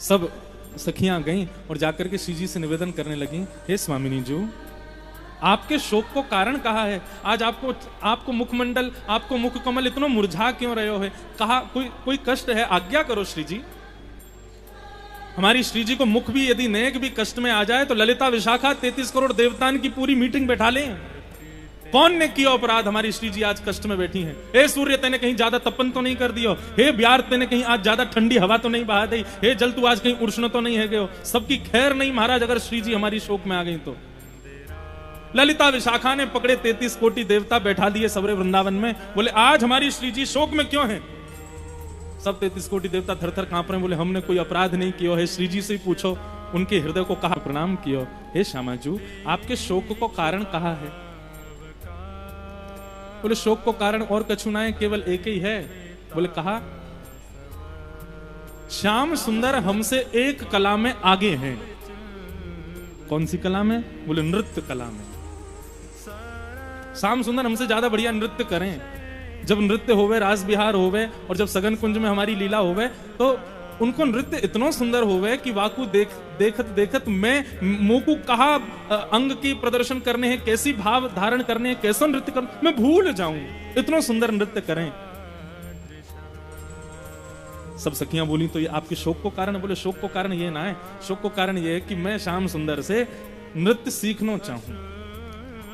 सब सखियां गईं और जाकर के श्री जी से निवेदन करने लगी, हे स्वामिनी जी, आपके शोक को कारण कहा है? आज आपको मुखमंडल, आपको मुख कमल इतना मुरझा क्यों रहे हो है? कहा कोई कष्ट है? आज्ञा करो श्री जी। हमारी श्री जी को मुख भी यदि नेक भी कष्ट में आ जाए तो ललिता विशाखा 33 करोड़ देवतान की पूरी मीटिंग बैठा लें। कौन ने किया अपराध? हमारी श्री जी आज कष्ट में बैठी हैं। हे सूर्य, तेने कहीं ज्यादा तपन तो नहीं कर दियो? हे ब्यार, तेने कहीं आज ज्यादा ठंडी हवा तो नहीं बहा दी? हे जल, तू आज कहीं उष्ण तो नहीं है गयो? सबकी खैर नहीं महाराज, अगर श्री जी हमारी शोक में आ गई तो। ललिता विशाखा ने पकड़े 33 कोटि देवता बैठा दिए सबरे वृंदावन में। बोले आज हमारी श्री जी शोक में क्यों है? सब 33 कोटि देवता थर थर कांप रहे हैं। बोले हमने कोई अपराध नहीं किया है, श्री जी से ही पूछो। उनके हृदय को कहा प्रणाम कियो, हे श्यामाजू, आपके शोक को कारण कहा है? बोले शोक को कारण और कछु ना है, केवल एक ही है। बोले कहा? श्याम सुंदर हमसे एक कला में आगे हैं। कौन सी कला में? बोले नृत्य कला में। श्याम सुंदर हमसे ज्यादा बढ़िया नृत्य करें। जब नृत्य होवे, रास बिहार होवे और जब सगन कुंज में हमारी लीला होवे तो उनको नृत्य इतना सुंदर होवे कि वाकू देखत देखत मैं मोकू कहा अंग की प्रदर्शन करने हैं, कैसी भाव धारण करने हैं, कैसा नृत्य कर, मैं भूल जाऊं। इतना सुंदर नृत्य करें। सब सखियां बोली तो ये आपके शोक को कारण? बोले शोक को कारण ये ना है, शोक को कारण ये है कि मैं श्याम सुंदर से नृत्य सीखना चाहूं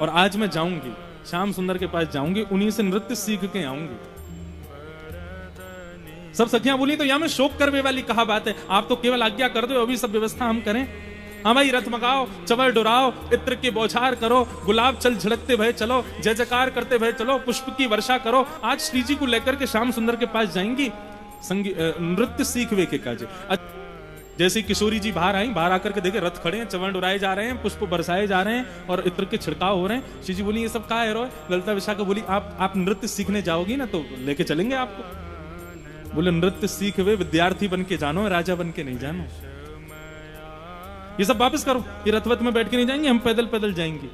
और आज मैं जाऊंगी, श्याम सुंदर के पास जाऊंगी, उन्हीं से नृत्य सीख के आऊंगी। सब सखियां बोली तो यहां में शोक करवे वाली कहा बात है? आप तो केवल आज्ञा कर दो, अभी सब व्यवस्था हम करें। हाँ भाई, रथ मगाओ, चवर डुराओ, इत्र की बौछार करो, गुलाब चल झड़कते भय चलो, जय जयकार करते भय चलो, पुष्प की वर्षा करो। आज श्री जी को लेकर के श्याम सुंदर के पास जाएंगी नृत्य सीखवे के काज। जैसे किशोरी जी बाहर आई, बाहर आकर के देखे रथ खड़े हैं, चवर्ण उड़ाए जा रहे हैं, पुष्प बरसाए जा रहे हैं और इत्र के छिड़काव हो रहे हैं। श्री जी बोली ये सब कहा है रो? ललिता विशाखा बोली आप नृत्य सीखने जाओगी ना तो लेके चलेंगे आपको। बोले नृत्य सीख वे विद्यार्थी बन के जानो, राजा बन के नहीं जानो। ये सब वापस करो, ये रथवत में बैठ के नहीं जाएंगे, हम पैदल पैदल जाएंगे।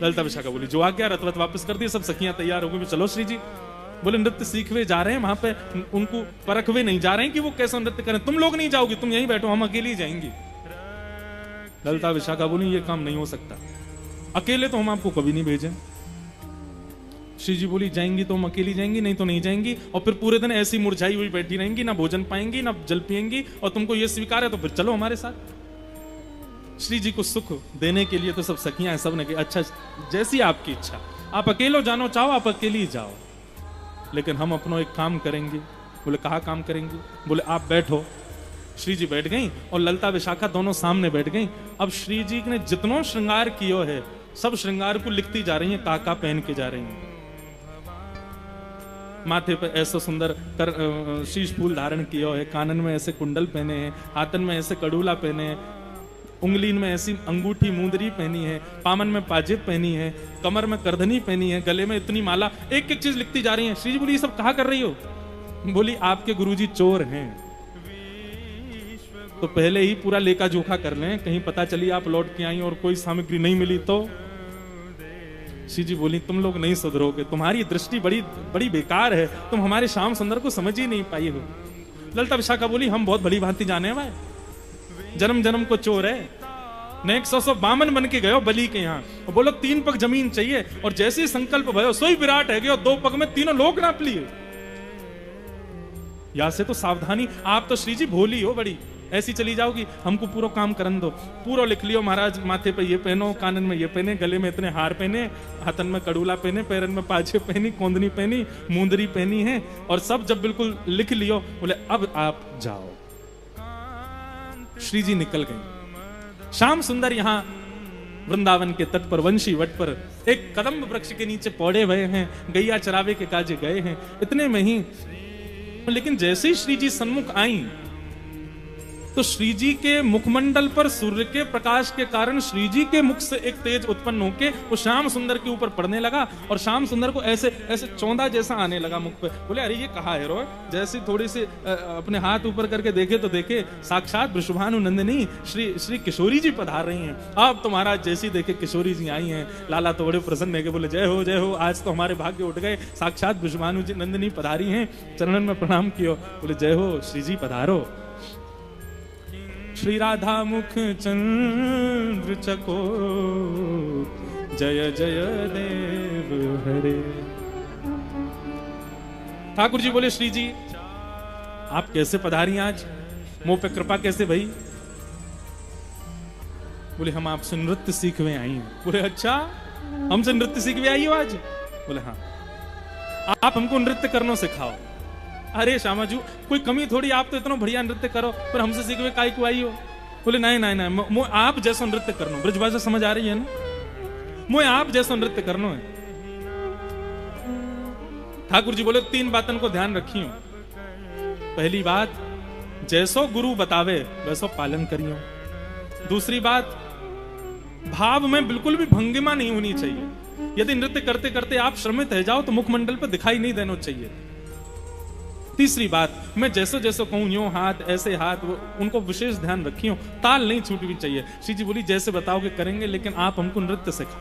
ललिता विशाखा बोली जो आ गया, रथवत वापस कर दिए। सब सखियां तैयार हो गई, चलो श्री जी। बोले नृत्य सीखवे जा रहे हैं, वहां पे उनको परखवे नहीं जा रहे हैं कि वो कैसा नृत्य करें। तुम लोग नहीं जाओगी, तुम यहीं बैठो, हम अकेले ही जाएंगे। ललिता विशाखा बोली ये काम नहीं हो सकता, अकेले तो हम आपको कभी नहीं भेजें। श्री जी बोली जाएंगी तो हम अकेली जाएंगी, नहीं तो नहीं जाएंगी। और फिर पूरे दिन ऐसी मुरझाई हुई बैठी रहेंगी, ना भोजन पाएंगी ना जल पिएंगी, और तुमको ये स्वीकार है तो फिर चलो हमारे साथ। श्री जी को सुख देने के लिए तो सब सखियां सब ने कहा अच्छा जैसी आपकी इच्छा, आप अकेले जानो चाहो आप अकेली जाओ, लेकिन हम अपना एक काम करेंगे। बोले कहा काम करेंगे? बोले आप बैठो। श्री जी बैठ गई और ललिता विशाखा दोनों सामने बैठ गई। अब श्री जी ने जितना श्रृंगार किया है सब श्रृंगार को लिखती जा रही हैं, काका पहन के जा रही हैं। माथे पे ऐसा सुंदर शीश फूल धारण किया है, कानन में ऐसे कुंडल पहने हैं, हाथन में ऐसे कड़ूला पहने हैं, उंगली में ऐसी अंगूठी मुंदरी पहनी है, पामन में पाजेब पहनी है, कमर में करधनी पहनी है, गले में इतनी माला, एक एक चीज लिखती जा रही है। श्री जी बोली ये सब कहा कर रही हो? बोली आपके गुरुजी चोर हैं, तो पहले ही पूरा लेखा जोखा कर लें, कहीं पता चली आप लौट के आई और कोई सामग्री नहीं मिली तो। श्री जी बोली तुम लोग नहीं सुधरोगे, तुम्हारी दृष्टि बड़ी बड़ी बेकार है, तुम हमारे श्याम सुंदर को समझ ही नहीं पाई हो। ललिता विशाखा बोली हम बहुत भली भांति जाने भाई, जन्म जन्म को चोर है, ने 100 बामन बन के गयो बलि के यहाँ और बोलो 3 पग जमीन चाहिए, और जैसे ही संकल्प भयो सोई विराट है गयो, 2 पग में तीनों लोग नाप लिए। यहां से तो सावधानी, आप तो श्री जी भोली हो बड़ी, ऐसी चली जाओगी, हमको पूरा काम करन दो। पूरा लिख लियो महाराज, माथे पे ये पहनो, कानन में ये पहने, गले में इतने हार पहने, हाथन में कड़ूला पहने, पैरन में पाछे पहनी, कोंदनी पहनी, मुंदरी पहनी है, और सब जब बिल्कुल लिख लियो बोले अब आप जाओ। श्री जी निकल गए। श्याम सुंदर यहां वृंदावन के तट पर वंशी वट पर एक कदम्ब वृक्ष के नीचे पौड़े हुए हैं, गैया चरावे के काजे गए हैं। इतने में ही लेकिन जैसे ही श्री जी सन्मुख आई तो श्री जी के मुखमंडल पर सूर्य के प्रकाश के कारण श्री जी के मुख से एक तेज उत्पन्न होके वो श्याम सुंदर के ऊपर पड़ने लगा, और श्याम सुंदर को ऐसे ऐसे चौंधा जैसा आने लगा मुख पे। बोले अरे ये कहा है रो? जैसे थोड़ी सी अपने हाथ ऊपर करके देखे तो देखे साक्षात वृषभानु नंदिनी श्री किशोरी जी पधार रही हैं। अब तो महाराज जैसी देखे किशोरी जी आई हैं, लाला तो बड़े प्रसन्न है कि बोले जय हो, आज तो हमारे भाग्य उठ गए, साक्षात वृषभानु जी नंदिनी पधारी हैं, चरणन में प्रणाम कियो। बोले जय हो श्री जी पधारो। श्री राधा मुख चंद्र चको, जय जय देव हरे। ठाकुर जी बोले, श्री जी आप कैसे पधारी आज, मुंह पे कृपा कैसे भई? बोले हम आपसे नृत्य सीखने आई हैं। बोले अच्छा, हमसे नृत्य सीखने आई हो आज? बोले हाँ, आप हमको नृत्य करना सिखाओ। अरे श्यामा जी कोई कमी थोड़ी, आप तो इतना बढ़िया नृत्य करो, पर हमसे सीखवे काहे को आई हो? बोले नहीं नहीं नहीं, आप जैसा नृत्य करना, ब्रजभाषा समझ आ रही है ना, मुझे आप जैसा नृत्य करना है। ठाकुर जी बोले 3 बातन को ध्यान रखियो। पहली बात, जैसो गुरु बतावे वैसो पालन करियो। दूसरी बात, भाव में बिल्कुल भी भंगिमा नहीं होनी चाहिए। यदि नृत्य करते करते आप श्रमित रह जाओ तो मुखमंडल पर दिखाई नहीं देना चाहिए। तीसरी बात, मैं जैसो जैसो कहूं यूं हाथ ऐसे हाथ, उनको विशेष ध्यान रखियो, ताल नहीं छूटनी चाहिए। श्री जी बोली जैसे बताओगे करेंगे, लेकिन आप हमको नृत्य सिखाओ।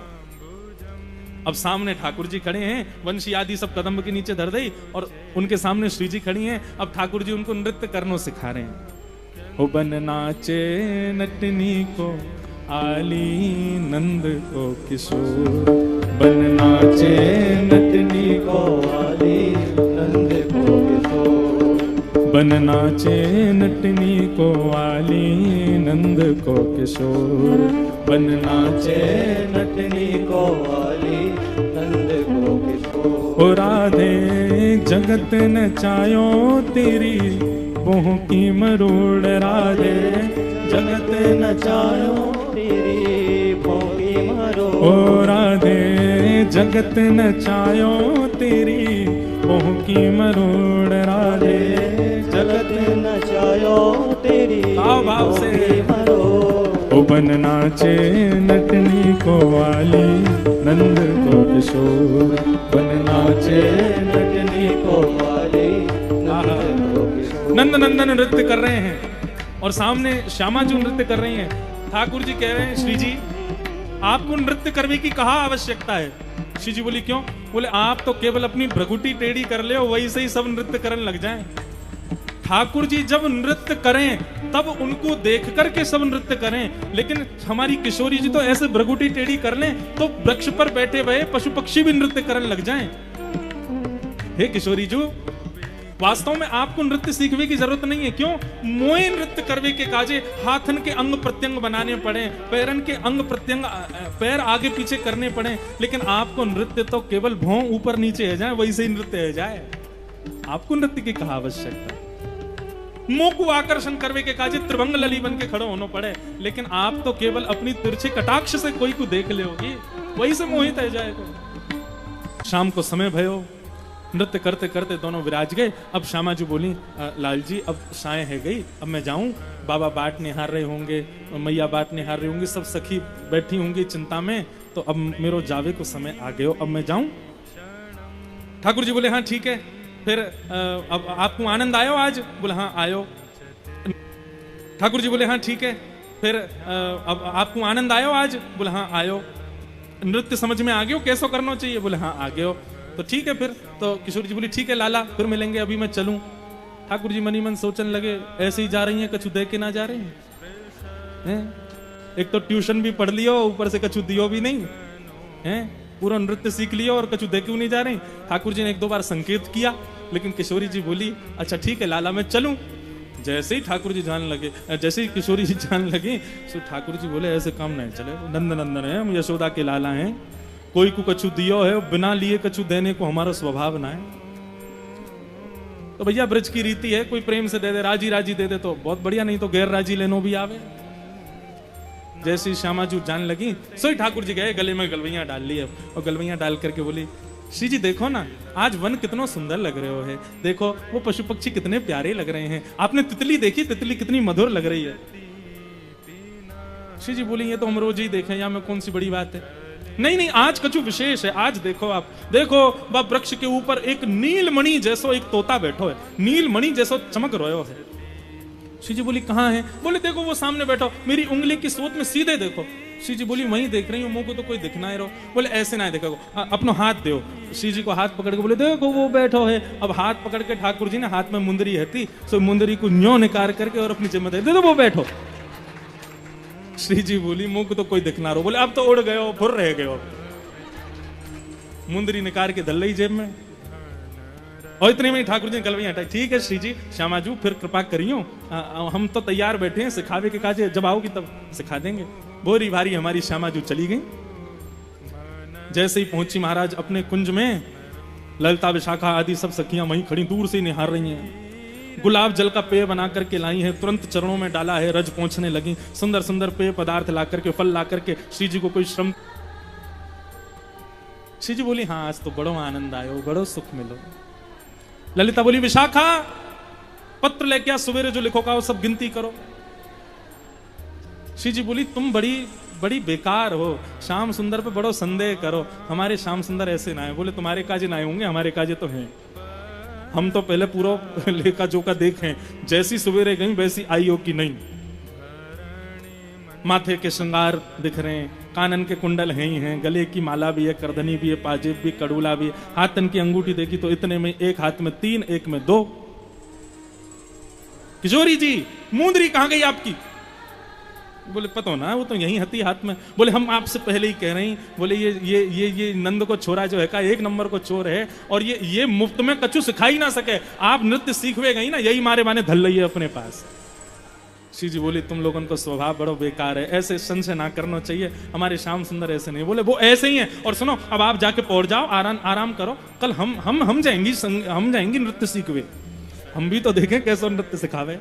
अब सामने ठाकुर जी खड़े हैं, वंशी आदि सब कदम के नीचे धर दई, और उनके सामने श्री जी खड़ी हैं। अब ठाकुर जी उनको नृत्य करना सिखा रहे हैं। ओ बन नाचे नटनी को आली नंद को किशोर, बन नाचे नटनी को आली नंद को किशोर, बन नाचे नटनी को आली नंद को किशोर, बन नाचे नटनी को आली नंद को किशोर। ओ राधे जगत नचायो तेरी बोह की मरोड़, राधे जगत नचायो तेरी बोह की मरोड़। ओ राधे जगत नचायो तेरी बोह की मरोड़, राधे जगत नचायो तेरी भाव से मरोड़। ओ बन नाचे नटनी को आली नंद को किशोर, बन नाचे नटनी को आली नंद को किशोर। नंद नंदन नृत्य कर रहे हैं और सामने श्यामा जी नृत्य कर रही हैं। ठाकुर जी कह रहे हैं, श्री जी आपको नृत्य करने की कहा आवश्यकता है? श्री जी बोली क्यों? बोले आप तो केवल अपनी भ्रगुटी टेढ़ी कर ले, वही से ही सब नृत्य करने लग जाएं। ठाकुर जी जब नृत्य करें तब उनको देख करके सब नृत्य करें, लेकिन हमारी किशोरी जी तो ऐसे भ्रगुटी टेढ़ी कर लें तो वृक्ष पर बैठे हुए पशु पक्षी भी नृत्य करने लग जाएं। हे किशोरी जी, वास्तव में आपको नृत्य सीखने की जरूरत नहीं है। क्यों? मोए नृत्य करवे के काजे हाथन के अंग प्रत्यंग बनाने पड़े, पैरन के अंग प्रत्यंग, पैर आगे पीछे करने पड़े, लेकिन आपको नृत्य तो केवल भौं ऊपर नीचे है जाए, वैसे ही नृत्य है जाए। आपको नृत्य की कहा आवश्यकता? मुंह को आकर्षण करवे के काजे त्रिभंग लली बन के खड़ो होना पड़े, लेकिन आप तो केवल अपनी तिरछे कटाक्ष से कोई को देख ले होगी, वही से मोहित है जाएगा। शाम को समय भयो, नृत्य करते करते दोनों विराज गए। अब श्यामा जी बोली, लाल जी अब साय है गई, अब मैं जाऊं, बाबा बाट निहार रहे होंगे, मैया बाट निहार रही होंगी, सब सखी बैठी होंगी चिंता में, तो अब मेरो जावे को समय आ गयो, अब मैं जाऊं। ठाकुर जी बोले हाँ ठीक है, फिर अब आपको आनंद आयो आज? बोले हाँ आयो। ठाकुर जी बोले हाँ ठीक है, फिर अब आपको आनंद आयो आज? बोले हाँ आयो। नृत्य समझ में आ गयो कैसो करना चाहिए? बोले हाँ आ गयो। तो ठीक है फिर, तो किशोर जी बोली ठीक है लाला, फिर मिलेंगे, अभी मैं चलूं। ठाकुर जी मनी मन सोचने लगे, ऐसे ही जा रही हैं, कछु दे के ना जा रहे हैं? एक तो ट्यूशन भी पढ़ लियो, ऊपर से कछु दियो भी नहीं है, पूरा नृत्य सीख लिया और कछु दे क्यों नहीं जा रहे? ठाकुर जी ने 1-2 बार संकेत किया, लेकिन किशोरी जी बोली अच्छा ठीक है लाला मैं चलूं। जैसे ही ठाकुर जी जान लगे, जैसे ही किशोरी जी जान लगी, तो ठाकुर जी बोले ऐसे काम नहीं चले, नंद नंदन है, हम यशोदा के लाला हैं, कोई को कछु दियो है, बिना लिए कछु देने को हमारा स्वभाव ना है। तो भैया ब्रज की रीति है, कोई प्रेम से दे दे, राजी राजी दे दे तो बहुत बढ़िया, नहीं तो गैर राजी लेनो भी आवे। जैसी श्यामा जी जान लगी, सोई ठाकुर जी गए, गले में गलवैया डाल ली और गलवैया डाल करके बोली, श्री जी देखो ना आज वन कितना सुंदर लग रहे हो है, देखो वो पशु पक्षी कितने प्यारे लग रहे हैं, आपने तितली देखी, तितली कितनी मधुर लग रही है। श्री जी बोली ये तो हम रोज ही देखें, या में कौन सी बड़ी बात है? नहीं नहीं आज कछु विशेष है, आज देखो आप देखो वह वृक्ष के ऊपर एक नीलमणि जैसो एक तोता बैठो है, नीलमणि जैसो चमक रहो है। श्री जी बोली कहाँ है? बोले देखो वो सामने बैठो, मेरी उंगली की स्रोत में सीधे देखो। श्री जी बोली वहीं देख रही हूँ, मुंह को तो कोई दिखना ही रहो। बोले ऐसे ना देखो, अपनो हाथ दो। श्री जी को हाथ पकड़ के बोले देखो वो बैठो है। अब हाथ पकड़ के ठाकुर जी ने, हाथ में मुंदरी है थी, सो मुंदरी को न्यों निकाल करके और अपनी जिम्मेदारी दे दो, वो बैठो। श्री जी बोली मुंह तो कोई दिखना रहो। बोले अब तो उड़ गए हो, फुर रह गए हो। मुंदरी निकाल के धल रही जेब में, और इतने में ठाकुर जी ने कलवैया हटाई। ठीक है श्री जी, श्यामाजू फिर कृपा करियो, हम तो तैयार बैठे हैं सिखावे के काजे, जब आओगी तब सिखा देंगे। बोरी भारी हमारी श्यामाजू चली गई। जैसे ही पहुंची महाराज अपने कुंज में, ललिता विशाखा आदि सब सखियां वहीं खड़ी दूर से निहार रही हैं। गुलाब जल का पेय बना करके लाई है, तुरंत चरणों में डाला है, रज पहुंचने लगी। सुंदर सुंदर पेय पदार्थ ला करके, फल ला करके श्री जी को कोई श्रम। श्री जी बोली हाँ आज तो बड़ो आनंद आयो, बड़ो सुख मिलो। ललिता बोली विशाखा पत्र लेके आ, सवेरे जो लिखोगा वो सब गिनती करो। श्री जी बोली तुम बड़ी बड़ी बेकार हो, श्याम सुंदर पे बड़ो संदेह करो, हमारे श्याम सुंदर ऐसे ना है। बोले तुम्हारे काजे ना होंगे, हमारे काजे तो हैं। हम तो पहले पूरा लेखा जोखा देखें, जैसी सवेरे गई वैसी आई हो कि नहीं। माथे के श्रृंगार दिख रहे हैं, कानन के कुंडल हैं ही हैं, गले की माला भी है, करधनी भी है, पाजेब भी, कड़ूला भी है। हाथन की अंगूठी देखी तो इतने में एक हाथ में 3, एक में 2। किशोरी जी मुंदरी कहां गई आपकी? बोले पता ना, वो तो यहीं हती हाथ में। बोले हम आपसे पहले ही कह रहे हैं। बोले ये नंद को छोरा जो है का 1 नंबर को चोर है, और ये मुफ्त में कछु सिखा ही ना सके। आप नृत्य सीखवे गई ना, यही मारे माने धल रही है अपने पास। श्री जी बोली तुम लोगों को स्वभाव बड़ो बेकार है, ऐसे संशय ना करना चाहिए, हमारे श्याम सुंदर ऐसे नहीं। बोले वो ऐसे ही है। और सुनो अब आप जाके पहुंच जाओ, आराम करो, कल हम जाएंगी नृत्य सीखवे, हम भी तो देखें कैसे नृत्य सिखावे।